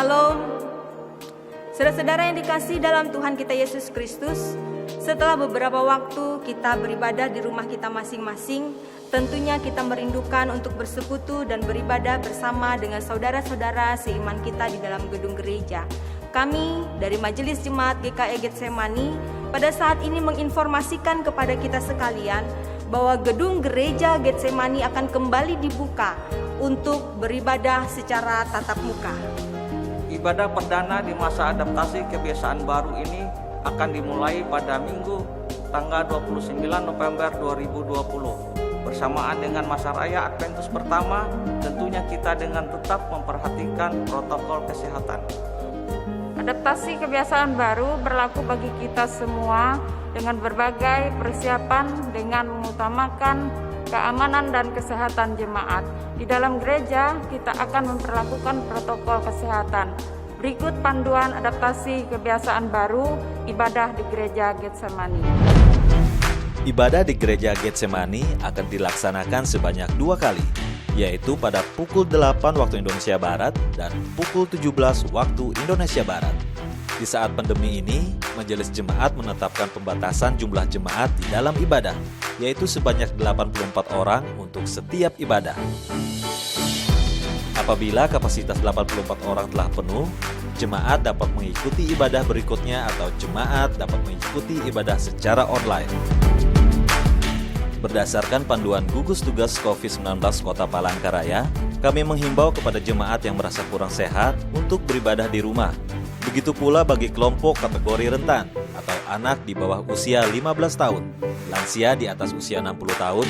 Shalom. Saudara-saudara yang dikasihi dalam Tuhan kita Yesus Kristus, setelah beberapa waktu kita beribadah di rumah kita masing-masing, tentunya kita merindukan untuk bersekutu dan beribadah bersama dengan saudara-saudara seiman kita di dalam gedung gereja. Kami dari Majelis Jemaat GKI Getsemani pada saat ini menginformasikan kepada kita sekalian bahwa gedung gereja Getsemani akan kembali dibuka untuk beribadah secara tatap muka. Ibadah perdana di masa adaptasi kebiasaan baru ini akan dimulai pada Minggu tanggal 29 November 2020 bersamaan dengan masa raya Adventus pertama. Tentunya kita dengan tetap memperhatikan protokol kesehatan. Adaptasi kebiasaan baru berlaku bagi kita semua dengan berbagai persiapan dengan mengutamakan keamanan dan kesehatan jemaat. Di dalam gereja kita akan memperlakukan protokol kesehatan. Berikut panduan adaptasi kebiasaan baru ibadah di gereja Getsemani. Ibadah di gereja Getsemani akan dilaksanakan sebanyak 2 kali, yaitu pada pukul 8 waktu Indonesia Barat dan pukul 17 waktu Indonesia Barat. Di saat pandemi ini, Majelis Jemaat menetapkan pembatasan jumlah jemaat di dalam ibadah, yaitu sebanyak 84 orang untuk setiap ibadah. Apabila kapasitas 84 orang telah penuh, jemaat dapat mengikuti ibadah berikutnya atau jemaat dapat mengikuti ibadah secara online. Berdasarkan panduan gugus tugas COVID-19 Kota Palangkaraya, kami menghimbau kepada jemaat yang merasa kurang sehat untuk beribadah di rumah. Begitu pula bagi kelompok kategori rentan atau anak di bawah usia 15 tahun, lansia di atas usia 60 tahun,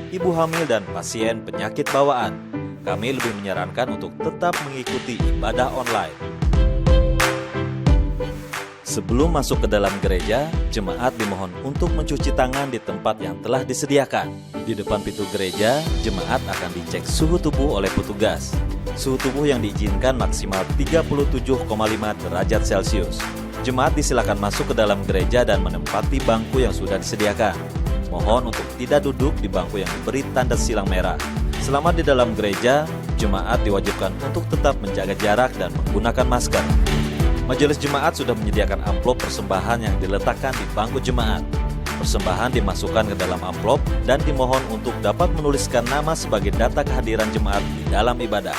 ibu hamil dan pasien penyakit bawaan. Kami lebih menyarankan untuk tetap mengikuti ibadah online. Sebelum masuk ke dalam gereja, jemaat dimohon untuk mencuci tangan di tempat yang telah disediakan. Di depan pintu gereja, jemaat akan dicek suhu tubuh oleh petugas. Suhu tubuh yang diizinkan maksimal 37,5 derajat Celcius. Jemaat disilakan masuk ke dalam gereja dan menempati bangku yang sudah disediakan. Mohon untuk tidak duduk di bangku yang diberi tanda silang merah. Selama di dalam gereja, jemaat diwajibkan untuk tetap menjaga jarak dan menggunakan masker. Majelis Jemaat sudah menyediakan amplop persembahan yang diletakkan di bangku jemaat. Persembahan dimasukkan ke dalam amplop dan dimohon untuk dapat menuliskan nama sebagai data kehadiran jemaat di dalam ibadah.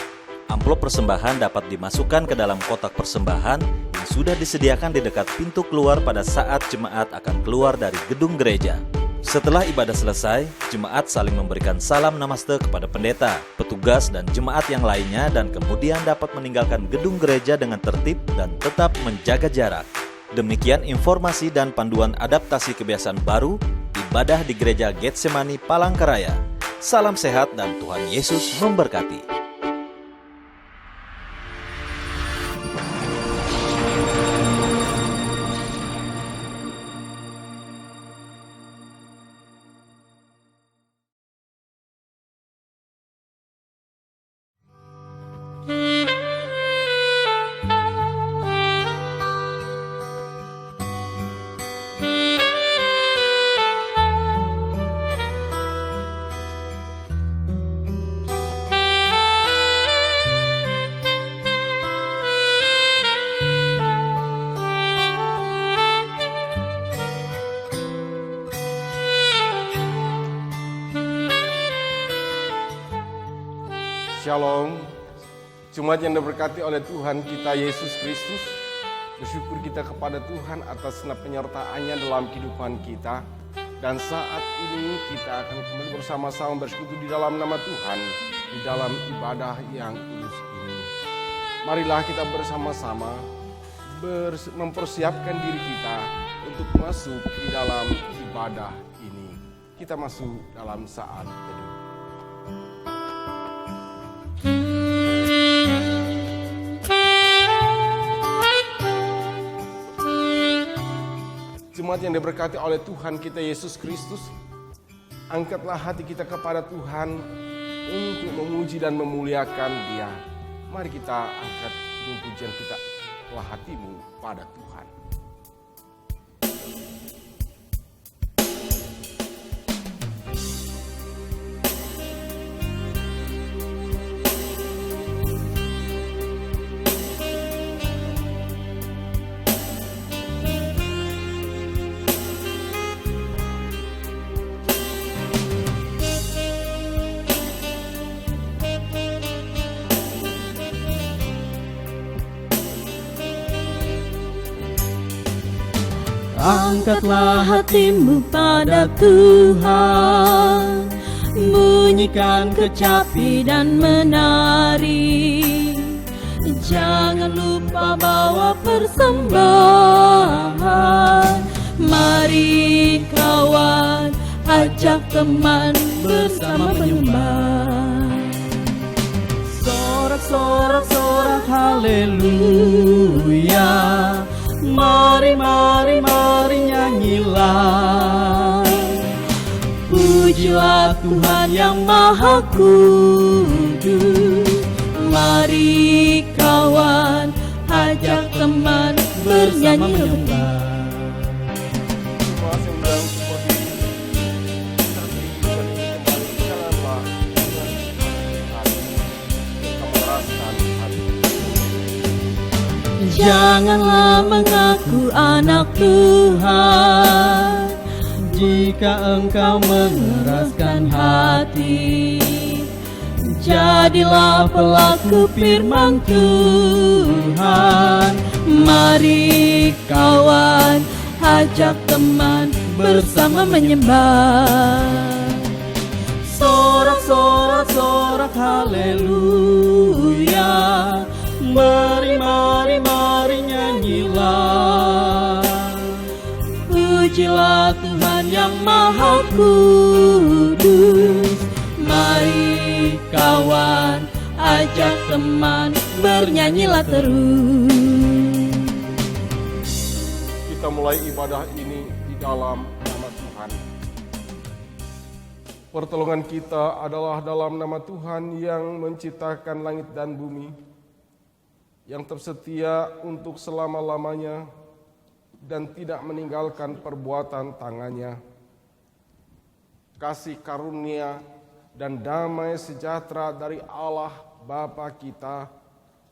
Amplop persembahan dapat dimasukkan ke dalam kotak persembahan yang sudah disediakan di dekat pintu keluar pada saat jemaat akan keluar dari gedung gereja. Setelah ibadah selesai, jemaat saling memberikan salam namaste kepada pendeta, petugas, dan jemaat yang lainnya dan kemudian dapat meninggalkan gedung gereja dengan tertib dan tetap menjaga jarak. Demikian informasi dan panduan adaptasi kebiasaan baru ibadah di gereja Getsemani Palangkaraya. Salam sehat dan Tuhan Yesus memberkati. Shalom, jemaat yang diberkati oleh Tuhan kita Yesus Kristus. Bersyukur kita kepada Tuhan atas penyertaan-Nya dalam kehidupan kita. Dan saat ini kita akan kembali bersama-sama bersekutu di dalam nama Tuhan, di dalam ibadah yang kudus ini. Marilah kita bersama-sama mempersiapkan diri kita untuk masuk di dalam ibadah ini. Kita masuk dalam saat teduh. Jemaat yang diberkati oleh Tuhan kita Yesus Kristus, angkatlah hati kita kepada Tuhan untuk memuji dan memuliakan Dia. Mari kita angkat pujian kita, kelah hatimu pada Tuhan. Angkatlah hatimu pada Tuhan, bunyikan kecapi dan menari. Jangan lupa bawa persembahan. Mari kawan, ajak teman bersama menyembah. Sorak-sorak haleluya. Mari nyanyilah. Pujilah Tuhan yang Maha Kudus. Mari kawan, ajak teman bernyanyi menyembah. Janganlah mengaku anak Tuhan jika engkau mengeraskan hati. Jadilah pelaku firman Tuhan. Mari kawan, ajak teman bersama menyembah. Sorak haleluya. Mari nyanyilah. Pujilah Tuhan yang Maha Kudus. Mari kawan, ajak teman bernyanyilah terus. Kita mulai ibadah ini di dalam nama Tuhan. Pertolongan kita adalah dalam nama Tuhan yang menciptakan langit dan bumi, yang tersetia untuk selama-lamanya dan tidak meninggalkan perbuatan tangannya. Kasih karunia dan damai sejahtera dari Allah Bapa kita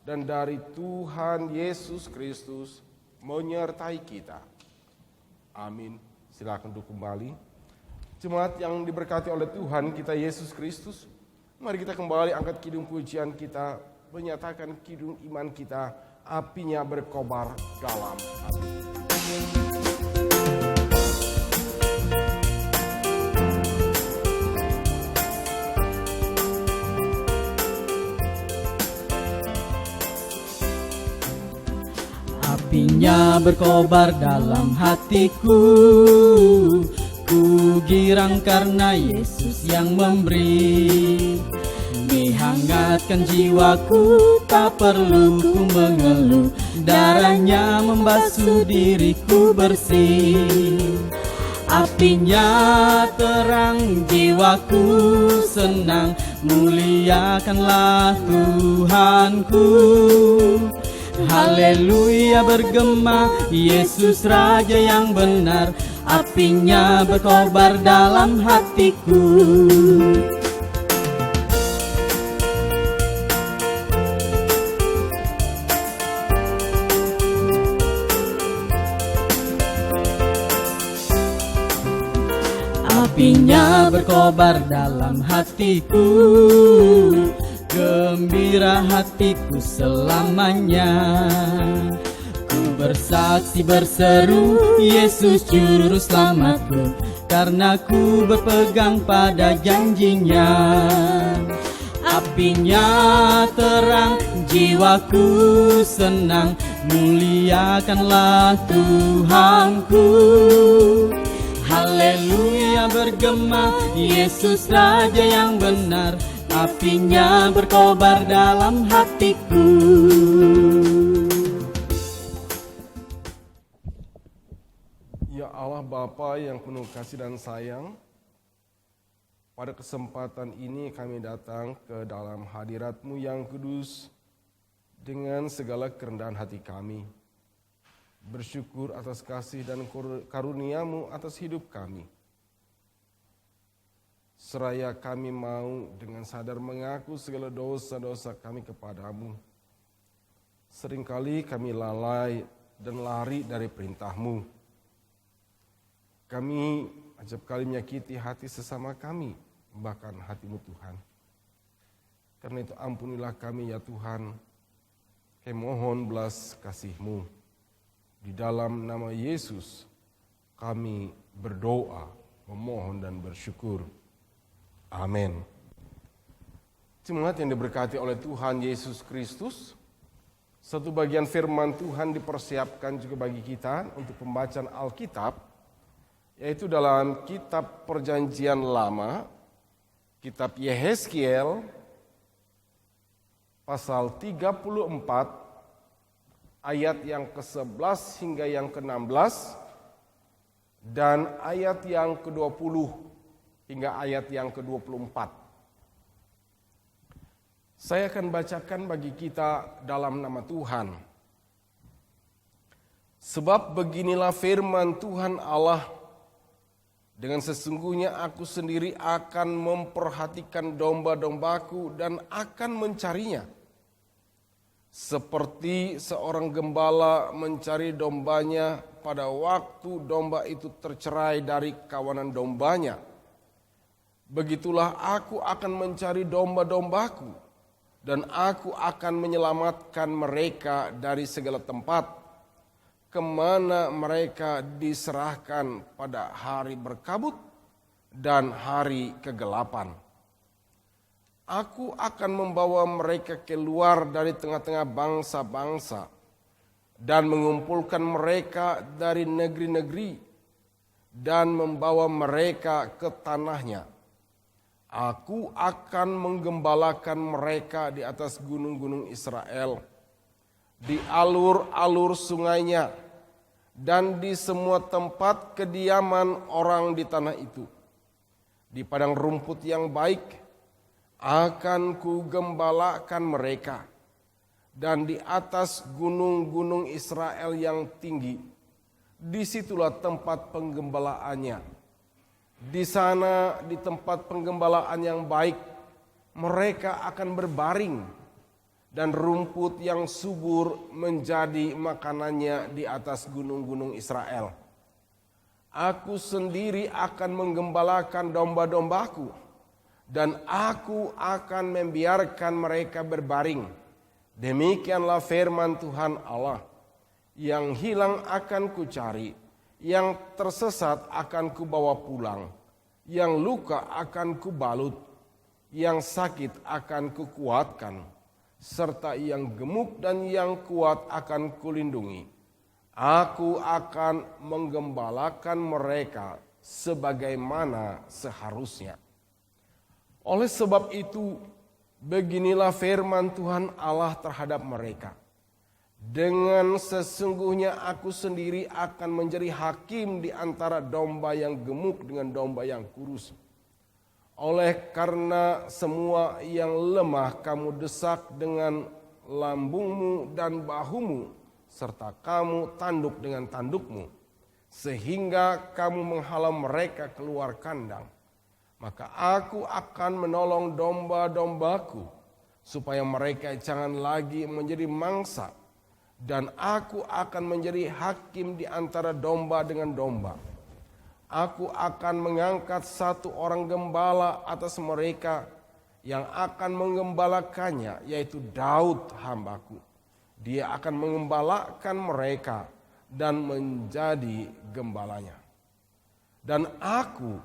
dan dari Tuhan Yesus Kristus menyertai kita. Amin. Silakan duduk kembali. Jemaat yang diberkati oleh Tuhan kita Yesus Kristus, mari kita kembali angkat kidung pujian kita, menyatakan kidung iman kita, apinya berkobar dalam hati. Apinya berkobar dalam hatiku, ku girang karena Yesus yang memberi. Dihangatkan jiwaku, tak perlu ku mengeluh. Darahnya membasuh diriku bersih. Apinya terang, jiwaku senang. Muliakanlah Tuhanku. Haleluya bergema, Yesus Raja yang benar. Apinya berkobar dalam hatiku. Apinya berkobar dalam hatiku, gembira hatiku selamanya. Ku bersaksi berseru, Yesus juru selamatku, karena ku berpegang pada janjinya. Apinya terang, jiwaku senang. Muliakanlah Tuhanku. Haleluya bergema, Yesus Raja yang benar. Apinya berkobar dalam hatiku. Ya Allah Bapa yang penuh kasih dan sayang, pada kesempatan ini kami datang ke dalam hadirat-Mu yang kudus dengan segala kerendahan hati kami. Bersyukur atas kasih dan karunia-Mu atas hidup kami. Seraya kami mau dengan sadar mengaku segala dosa-dosa kami kepadamu. Seringkali kami lalai dan lari dari perintah-Mu. Kami acap kali menyakiti hati sesama kami, bahkan hati-Mu Tuhan. Karena itu ampunilah kami ya Tuhan. Kami mohon belas kasih-Mu. Di dalam nama Yesus kami berdoa, memohon dan bersyukur. Amin. Jemaat yang diberkati oleh Tuhan Yesus Kristus, satu bagian firman Tuhan dipersiapkan juga bagi kita untuk pembacaan Alkitab, yaitu dalam kitab Perjanjian Lama, kitab Yehezkiel, pasal 34, ayat yang ke-11 hingga yang ke-16, dan ayat yang ke-20 hingga ayat yang ke-24. Saya akan bacakan bagi kita dalam nama Tuhan. Sebab beginilah firman Tuhan Allah, dengan sesungguhnya aku sendiri akan memperhatikan domba-dombaku dan akan mencarinya. Seperti seorang gembala mencari dombanya pada waktu domba itu tercerai dari kawanan dombanya. Begitulah aku akan mencari domba-dombaku, dan aku akan menyelamatkan mereka dari segala tempat kemana mereka diserahkan pada hari berkabut dan hari kegelapan. Aku akan membawa mereka keluar dari tengah-tengah bangsa-bangsa dan mengumpulkan mereka dari negeri-negeri dan membawa mereka ke tanahnya. Aku akan menggembalakan mereka di atas gunung-gunung Israel, di alur-alur sungainya, dan di semua tempat kediaman orang di tanah itu. Di padang rumput yang baik akan kugembalakan mereka, dan di atas gunung-gunung Israel yang tinggi, disitulah tempat penggembalaannya. Di sana, di tempat penggembalaan yang baik, mereka akan berbaring, dan rumput yang subur menjadi makanannya di atas gunung-gunung Israel. Aku sendiri akan menggembalakan domba-dombaku, dan aku akan membiarkan mereka berbaring. Demikianlah firman Tuhan Allah. Yang hilang akan kucari, yang tersesat akan kubawa pulang, yang luka akan kubalut, yang sakit akan kukuatkan, serta yang gemuk dan yang kuat akan kulindungi. Aku akan menggembalakan mereka sebagaimana seharusnya. Oleh sebab itu, beginilah firman Tuhan Allah terhadap mereka. Dengan sesungguhnya aku sendiri akan menjadi hakim di antara domba yang gemuk dengan domba yang kurus. Oleh karena semua yang lemah kamu desak dengan lambungmu dan bahumu, serta kamu tanduk dengan tandukmu, sehingga kamu menghalau mereka keluar kandang. Maka aku akan menolong domba-dombaku, supaya mereka jangan lagi menjadi mangsa, dan aku akan menjadi hakim di antara domba dengan domba. Aku akan mengangkat satu orang gembala atas mereka yang akan menggembalakannya, yaitu Daud hambaku. Dia akan mengembalakan mereka dan menjadi gembalanya. Dan aku,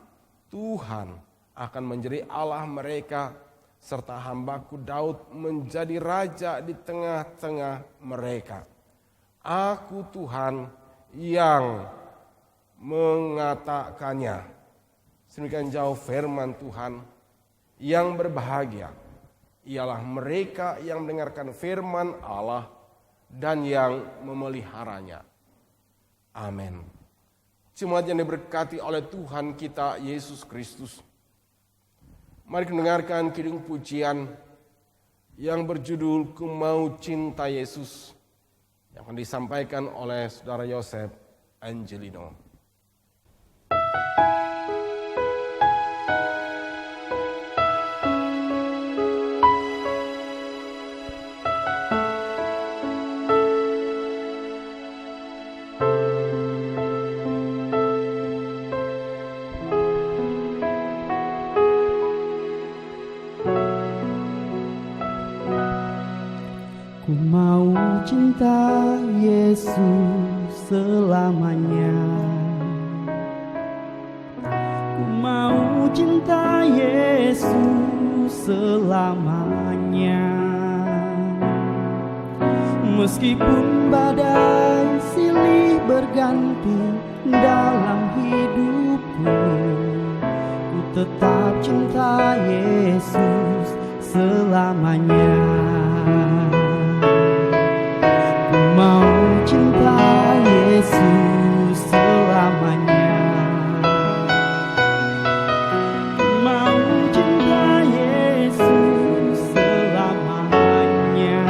Tuhan, akan menjadi Allah mereka, serta hambaku Daud menjadi raja di tengah-tengah mereka. Aku Tuhan yang mengatakannya. Sedemikian jauh firman Tuhan. Yang berbahagia ialah mereka yang mendengarkan firman Allah dan yang memeliharanya. Amin. Jemaat yang diberkati oleh Tuhan kita Yesus Kristus, mari kita dengarkan kidung pujian yang berjudul Ku Mau Cinta Yesus, yang akan disampaikan oleh Saudara Yosef Angelino. Ku mau cinta Yesus selamanya, cinta Yesus selamanya. Meskipun badai silih berganti dalam hidupku, ku tetap cinta Yesus selamanya. Ku mau cinta Yesus selamanya. Ku mau cinta Yesus selamanya.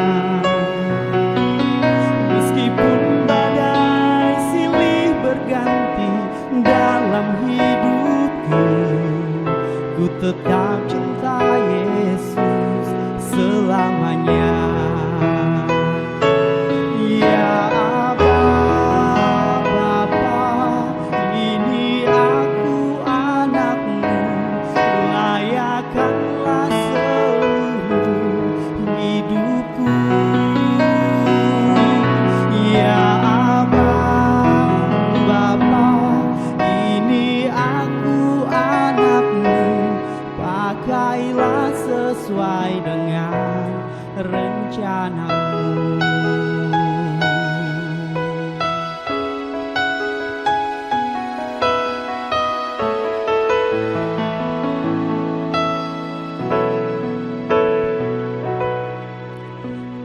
Meskipun badai silih berganti dalam hidupku, ku tetap cinta Yesus selamanya. Ya Aba, Bapa, ini aku anakmu, layakkanlah seluruh hidupku. Ya Aba, Bapa, ini aku anakmu, pakailah sesuai dengan rencanamu.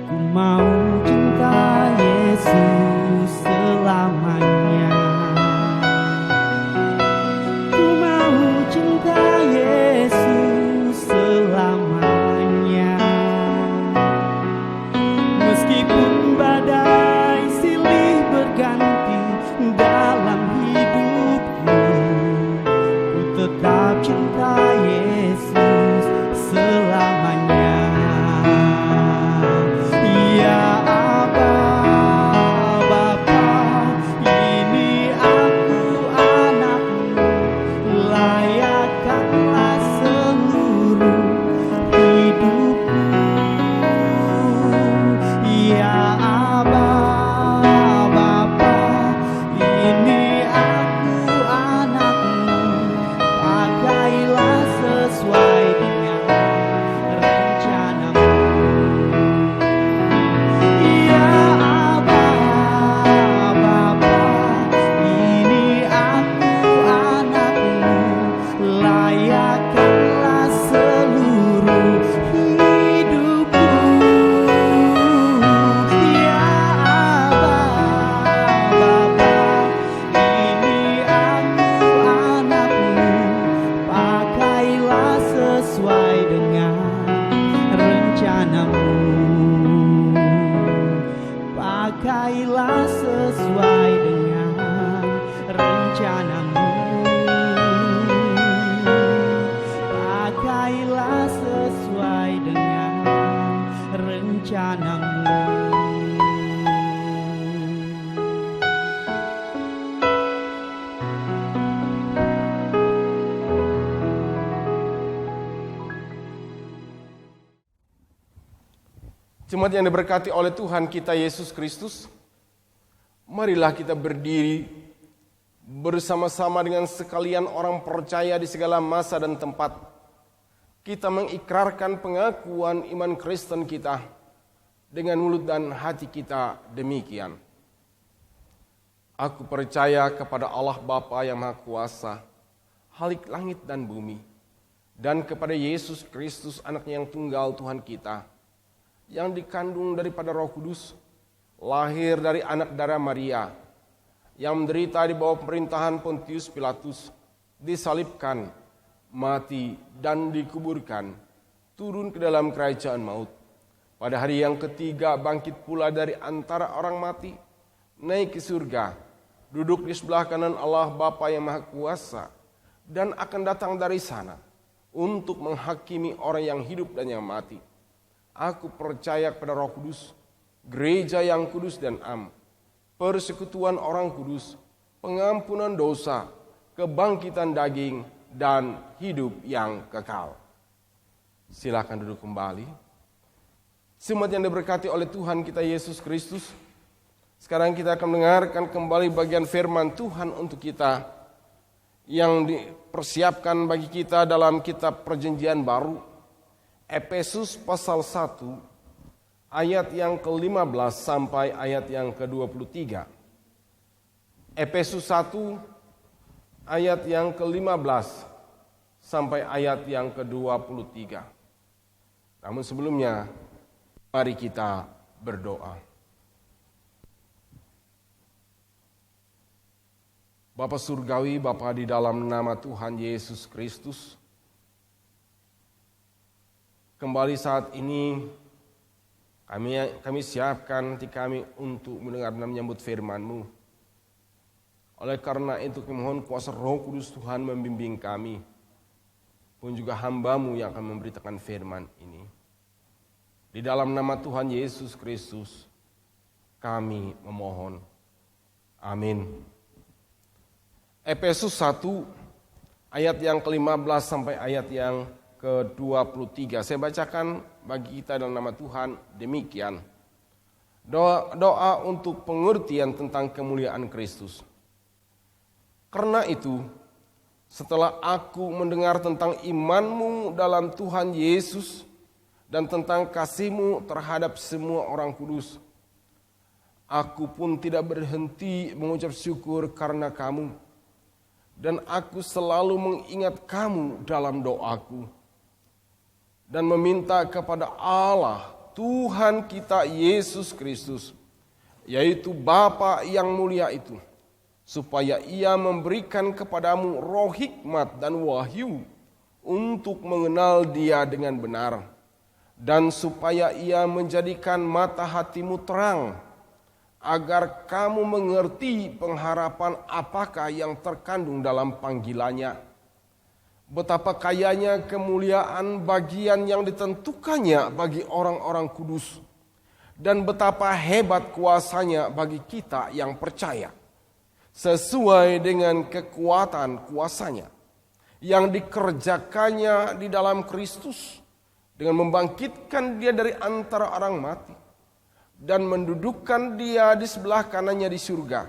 Ku mau cinta Yesus selamanya. Ku mau cinta Yesus selamanya. Meskipun badai silih berganti dalam hidupku, ku tetap cinta Yesus selamanya. Ya Aba, Bapa, ini aku anakmu, layakkanlah seluruh hidupku. Ya Aba, Bapa, ini aku anakmu, pakailah sesuai dengan rencanamu. Ya Aba, Bapa, ini aku anakmu, layakkanlah seluruh hidupku. Ya Aba, Bapa, ini aku anakmu, pakailah sesuai dengan rencanamu. Pakailah sesuai dengan rencanamu. Pakailah sesuai dengan rencanamu. Jemaat yang diberkati oleh Tuhan kita Yesus Kristus, marilah kita berdiri bersama-sama dengan sekalian orang percaya di segala masa dan tempat. Kita mengikrarkan pengakuan iman Kristen kita dengan mulut dan hati kita demikian. Aku percaya kepada Allah Bapa yang Maha Kuasa, Khalik langit dan bumi, dan kepada Yesus Kristus anaknya yang tunggal Tuhan kita, yang dikandung daripada Roh Kudus, lahir dari anak darah Maria, yang menderita di bawah pemerintahan Pontius Pilatus, disalibkan, mati, dan dikuburkan, turun ke dalam kerajaan maut. Pada hari yang ketiga bangkit pula dari antara orang mati, naik ke surga, duduk di sebelah kanan Allah Bapa yang Maha Kuasa, dan akan datang dari sana untuk menghakimi orang yang hidup dan yang mati. Aku percaya kepada Roh Kudus, gereja yang kudus dan am, persekutuan orang kudus, pengampunan dosa, kebangkitan daging, dan hidup yang kekal. Silakan duduk kembali. Semua yang diberkati oleh Tuhan kita Yesus Kristus, sekarang kita akan mendengarkan kembali bagian firman Tuhan untuk kita yang dipersiapkan bagi kita dalam kitab Perjanjian Baru, Efesus pasal 1 ayat yang ke-15 sampai ayat yang ke-23. Efesus 1 ayat yang ke-15 sampai ayat yang ke-23. Namun sebelumnya, mari kita berdoa. Bapa Surgawi, Bapa di dalam nama Tuhan Yesus Kristus, kembali saat ini kami siapkan hati kami untuk mendengar dan menyambut firman-Mu. Oleh karena itu kami mohon kuasa Roh Kudus Tuhan membimbing kami, pun juga hamba-Mu yang akan memberitakan firman ini. Di dalam nama Tuhan Yesus Kristus kami memohon. Amin. Efesus 1 ayat yang ke-15 sampai ayat yang ke-23. Saya bacakan bagi kita dalam nama Tuhan demikian. Doa untuk pengertian tentang kemuliaan Kristus. Karena itu, setelah aku mendengar tentang iman-Mu dalam Tuhan Yesus dan tentang kasih-Mu terhadap semua orang kudus, aku pun tidak berhenti mengucap syukur karena kamu. Dan aku selalu mengingat kamu dalam doaku dan meminta kepada Allah Tuhan kita Yesus Kristus, yaitu Bapa yang mulia itu, supaya Ia memberikan kepadamu roh hikmat dan wahyu untuk mengenal Dia dengan benar, dan supaya Ia menjadikan mata hatimu terang, agar kamu mengerti pengharapan apakah yang terkandung dalam panggilannya, betapa kayanya kemuliaan bagian yang ditentukannya bagi orang-orang kudus, dan betapa hebat kuasanya bagi kita yang percaya, sesuai dengan kekuatan kuasanya yang dikerjakannya di dalam Kristus, dengan membangkitkan Dia dari antara orang mati dan mendudukkan Dia di sebelah kanannya di surga,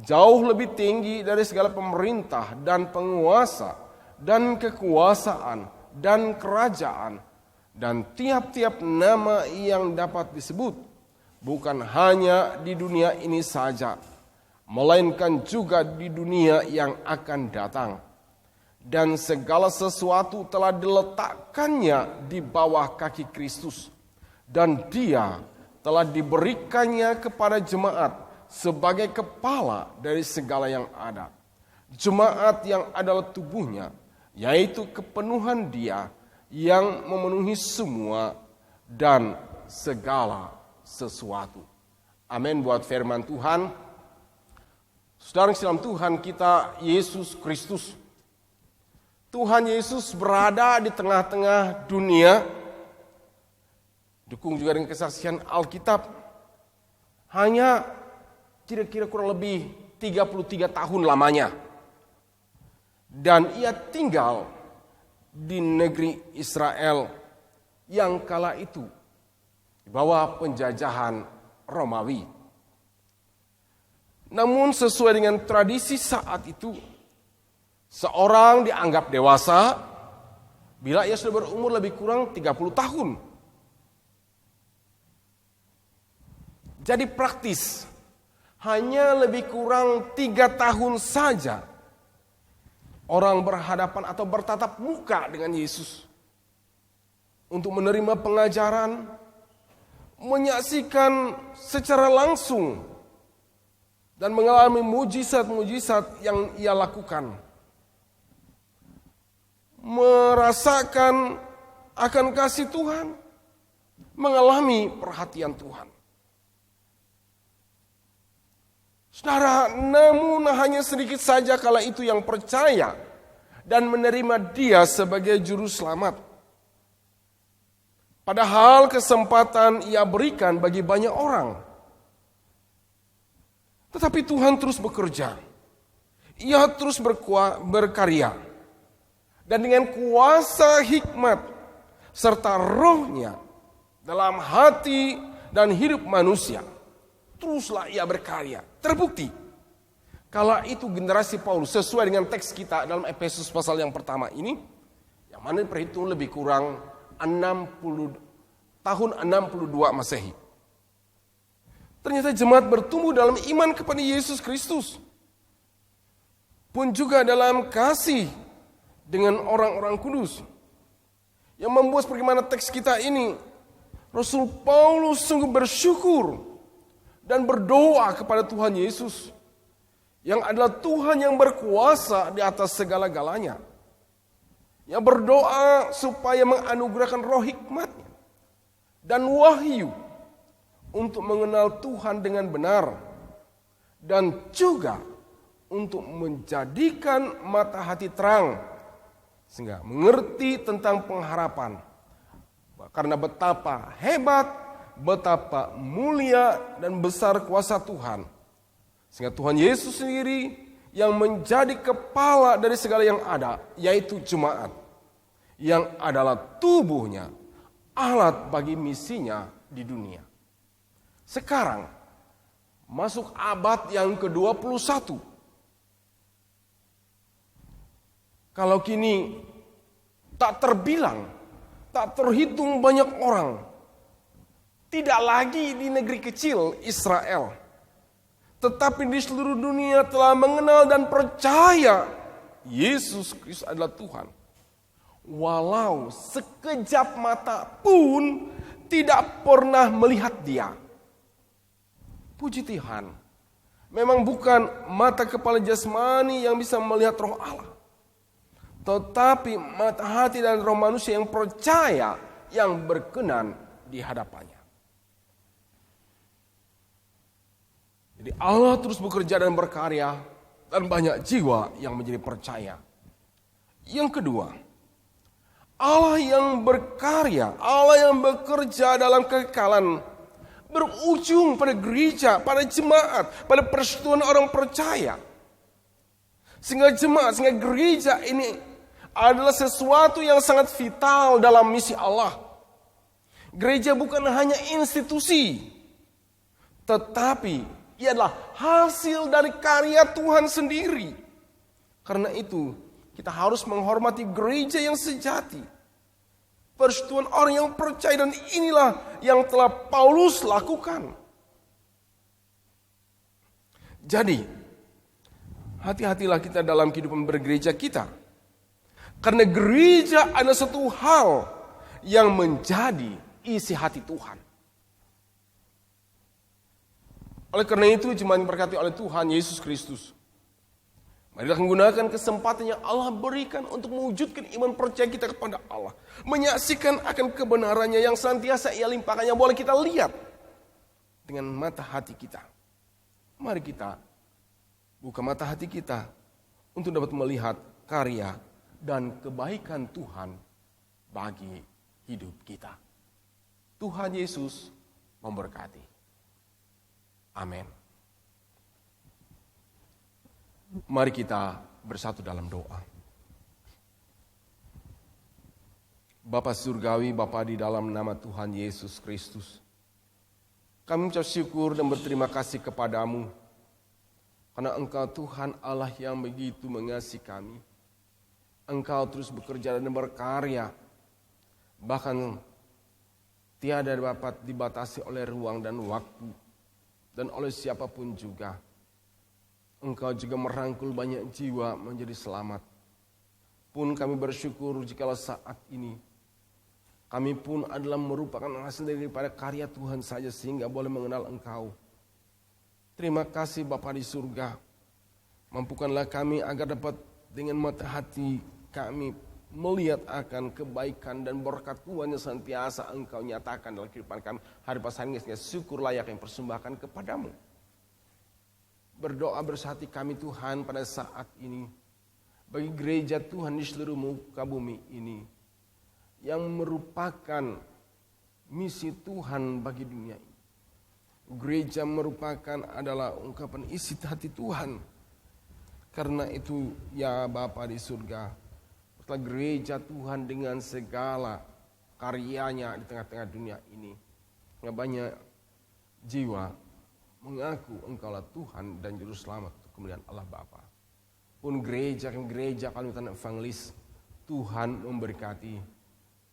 jauh lebih tinggi dari segala pemerintah dan penguasa dan kekuasaan dan kerajaan dan tiap-tiap nama yang dapat disebut, bukan hanya di dunia ini saja, melainkan juga di dunia yang akan datang. Dan segala sesuatu telah diletakkannya di bawah kaki Kristus, dan Dia telah diberikannya kepada jemaat sebagai kepala dari segala yang ada. Jemaat yang adalah tubuhnya, yaitu kepenuhan Dia yang memenuhi semua dan segala sesuatu. Amin buat firman Tuhan. Saudara dalam Tuhan kita Yesus Kristus. Tuhan Yesus berada di tengah-tengah dunia, dukung juga dengan kesaksian Alkitab, hanya kira-kira kurang lebih 33 tahun lamanya. Dan Ia tinggal di negeri Israel yang kala itu di bawah penjajahan Romawi. Namun sesuai dengan tradisi saat itu, seorang dianggap dewasa bila ia sudah berumur lebih kurang 30 tahun. Jadi praktis, hanya lebih kurang 3 tahun saja orang berhadapan atau bertatap muka dengan Yesus untuk menerima pengajaran, menyaksikan secara langsung dan mengalami mujizat-mujizat yang Ia lakukan. Merasakan akan kasih Tuhan, mengalami perhatian Tuhan. Saudara, namun hanya sedikit saja kala itu yang percaya dan menerima Dia sebagai juru selamat. Padahal kesempatan Ia berikan bagi banyak orang. Tetapi Tuhan terus bekerja. Ia terus berkarya. Dan dengan kuasa hikmat serta rohnya dalam hati dan hidup manusia, teruslah Ia berkarya. Terbukti Kala itu generasi Paulus sesuai dengan teks kita dalam Efesus pasal yang pertama ini, yang mana diperhitung lebih kurang 62 Masehi. Ternyata jemaat bertumbuh dalam iman kepada Yesus Kristus. Pun juga dalam kasih dengan orang-orang kudus. Yang membuat bagaimana teks kita ini, Rasul Paulus sungguh bersyukur dan berdoa kepada Tuhan Yesus, yang adalah Tuhan yang berkuasa di atas segala-galanya. Yang berdoa supaya menganugerahkan roh hikmatnya dan wahyu untuk mengenal Tuhan dengan benar, dan juga untuk menjadikan mata hati terang sehingga mengerti tentang pengharapan, karena betapa hebat, betapa mulia dan besar kuasa Tuhan, sehingga Tuhan Yesus sendiri yang menjadi kepala dari segala yang ada, yaitu jemaat, yang adalah tubuhnya, alat bagi misinya di dunia. Sekarang masuk abad yang ke-21. Kalau kini tak terbilang, tak terhitung banyak orang, tidak lagi di negeri kecil Israel, tetapi di seluruh dunia telah mengenal dan percaya Yesus Kristus adalah Tuhan. Walau sekejap mata pun tidak pernah melihat Dia. Puji Tuhan, memang bukan mata kepala jasmani yang bisa melihat roh Allah, tetapi mata hati dan roh manusia yang percaya, yang berkenan di hadapannya. Jadi Allah terus bekerja dan berkarya, dan banyak jiwa yang menjadi percaya. Yang kedua, Allah yang berkarya, Allah yang bekerja dalam kekekalan, berujung pada gereja, pada jemaat, pada persekutuan orang percaya. Sehingga jemaat, sehingga gereja ini adalah sesuatu yang sangat vital dalam misi Allah. Gereja bukan hanya institusi, tetapi ia adalah hasil dari karya Tuhan sendiri. Karena itu, kita harus menghormati gereja yang sejati, persekutuan orang yang percaya, dan inilah yang telah Paulus lakukan. Jadi, hati-hatilah kita dalam kehidupan bergereja kita. Karena gereja adalah satu hal yang menjadi isi hati Tuhan. Oleh karena itu, jemaat yang diberkati oleh Tuhan Yesus Kristus, marilah menggunakan kesempatan yang Allah berikan untuk mewujudkan iman percaya kita kepada Allah. Menyaksikan akan kebenarannya yang senantiasa Ia limpahkan, yang boleh kita lihat dengan mata hati kita. Mari kita buka mata hati kita untuk dapat melihat karya dan kebaikan Tuhan bagi hidup kita. Tuhan Yesus memberkati. Amin. Mari kita bersatu dalam doa. Bapa Surgawi, Bapa di dalam nama Tuhan Yesus Kristus, kami mengucap syukur dan berterima kasih kepadamu, karena Engkau Tuhan Allah yang begitu mengasihi kami. Engkau terus bekerja dan berkarya, bahkan tiada dapat dibatasi oleh ruang dan waktu, dan oleh siapapun juga. Engkau juga merangkul banyak jiwa menjadi selamat. Pun kami bersyukur jikalau saat ini kami pun adalah merupakan hasil daripada karya Tuhan saja, sehingga boleh mengenal Engkau. Terima kasih Bapa di surga. Mampukanlah kami agar dapat dengan mata hati kami melihat akan kebaikan dan berkat Tuhan yang senantiasa Engkau nyatakan dalam kehidupan kami. Hari pas hari ini syukur layak yang persembahkan kepadamu. Berdoa bersatu kami Tuhan pada saat ini bagi gereja Tuhan di seluruh muka bumi ini, yang merupakan misi Tuhan bagi dunia ini. Gereja merupakan adalah ungkapan isi hati Tuhan. Karena itu ya Bapa di surga, setelah gereja Tuhan dengan segala karyanya di tengah-tengah dunia ini, banyak jiwa mengaku Engkaulah Tuhan dan Juru Selamat. kemuliaan Allah Bapa. Pun gereja Kalimantan Evangelis, Tuhan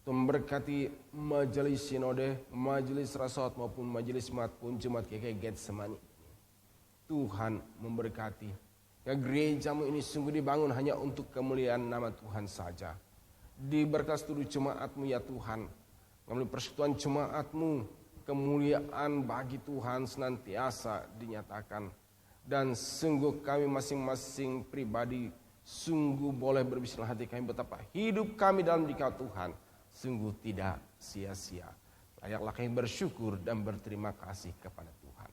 memberkati majelis sinode, majelis rasat maupun majelis mat pun jemaat KKI Getsemani. Tuhan memberkati. Ya, gerejamu ini sungguh dibangun hanya untuk kemuliaan nama Tuhan saja. Diberkati seluruh jemaatmu ya Tuhan. Melalui persekutuan jemaatmu, kemuliaan bagi Tuhan senantiasa dinyatakan. Dan sungguh kami masing-masing pribadi sungguh boleh berbisik hati kami betapa hidup kami dalam dikau Tuhan sungguh tidak sia-sia. Layaklah kami bersyukur dan berterima kasih kepada Tuhan.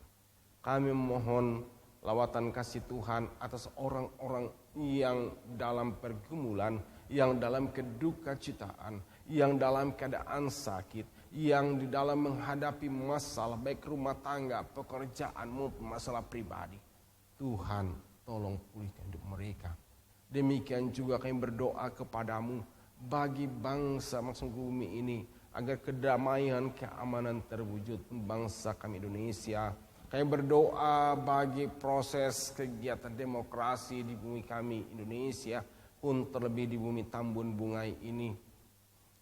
Kami mohon lawatan kasih Tuhan atas orang-orang yang dalam pergumulan, yang dalam kedukacitaan, yang dalam keadaan sakit, yang di dalam menghadapi masalah baik rumah tangga, pekerjaan maupun masalah pribadi. Tuhan, tolong pulihkan hidup mereka. Demikian juga kami berdoa kepadamu bagi bangsa bumi ini agar kedamaian, keamanan terwujud bangsa kami Indonesia. Kami berdoa bagi proses kegiatan demokrasi di bumi kami Indonesia, pun terlebih di bumi Tambun Bungai ini,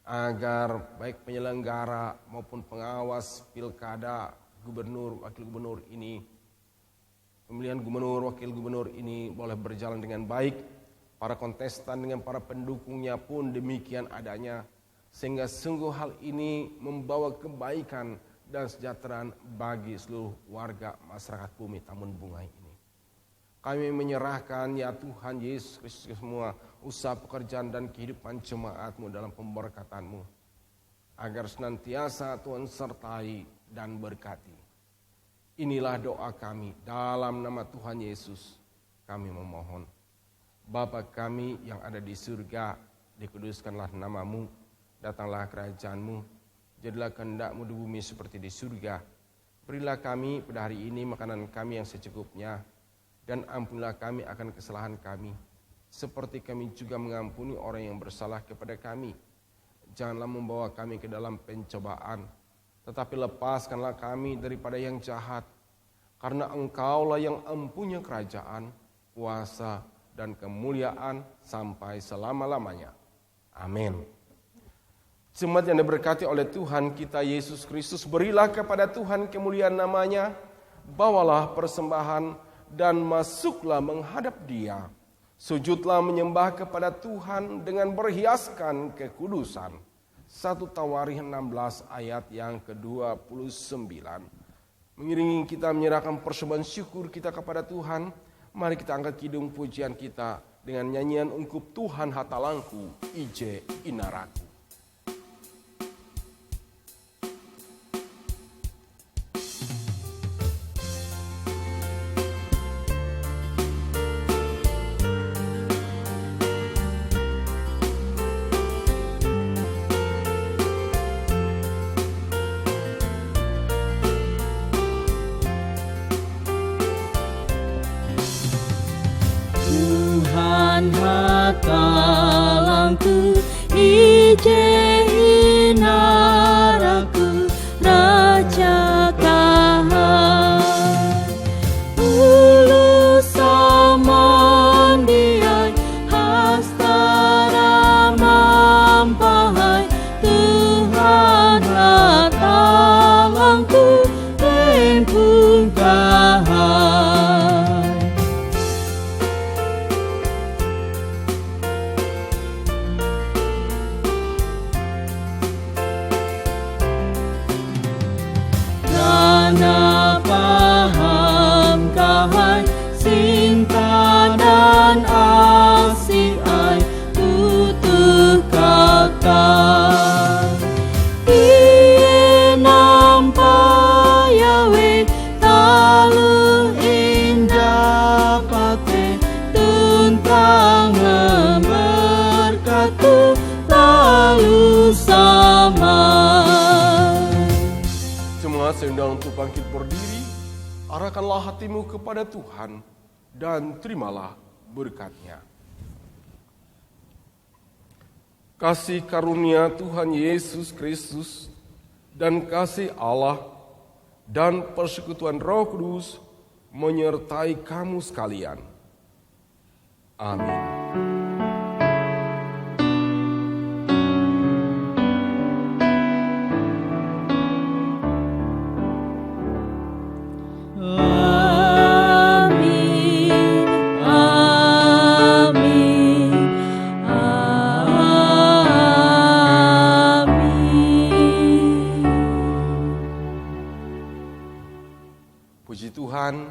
agar baik penyelenggara maupun pengawas pilkada, gubernur, wakil gubernur ini, pemilihan gubernur, wakil gubernur ini boleh berjalan dengan baik. Para kontestan dengan para pendukungnya pun demikian adanya. Sehingga sungguh hal ini membawa kebaikan dan kesejahteraan bagi seluruh warga masyarakat bumi Tambun Bungai ini. Kami menyerahkan ya Tuhan Yesus Kristus semua usaha pekerjaan dan kehidupan jemaatmu dalam pemberkatanmu. Agar senantiasa Tuhan sertai dan berkati. Inilah doa kami dalam nama Tuhan Yesus kami memohon. Bapa kami yang ada di surga, dikuduskanlah namamu, datanglah kerajaanmu, jadilah kehendak-mu di bumi seperti di surga. Berilah kami pada hari ini makanan kami yang secukupnya, dan ampunilah kami akan kesalahan kami, seperti kami juga mengampuni orang yang bersalah kepada kami. Janganlah membawa kami ke dalam pencobaan, tetapi lepaskanlah kami daripada yang jahat, karena Engkaulah yang empunya kerajaan, kuasa, dan kemuliaan sampai selama-lamanya. Amin. Jemaat yang diberkati oleh Tuhan kita Yesus Kristus, berilah kepada Tuhan kemuliaan namanya, bawalah persembahan dan masuklah menghadap Dia. Sujudlah menyembah kepada Tuhan dengan berhiaskan kekudusan. 1 Tawarikh 16 ayat yang ke-29. Mengiringi kita menyerahkan persembahan syukur kita kepada Tuhan, mari kita angkat kidung pujian kita dengan nyanyian ungkup Tuhan Hatalangku, Ije Inaraku. Tuhan hatalangku, Ije inaraku, Raja Kahan. Ulu samandiai, hastara mampahai, Tuhan hatalangku, tempung Kahan. Dana paham kahai, cinta dan asih ai, utuh kakak. Ie nampak Yawe, talu indah pate, tuntang memberkatu, lalu sama. Seundang untuk bangkit berdiri, arahkanlah hatimu kepada Tuhan dan terimalah berkat-Nya. Kasih karunia Tuhan Yesus Kristus dan kasih Allah dan persekutuan Roh Kudus menyertai kamu sekalian. Amin. Amin, amin, amin. Puji Tuhan,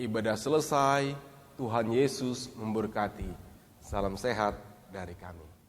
ibadah selesai. Tuhan Yesus memberkati. Salam sehat dari kami.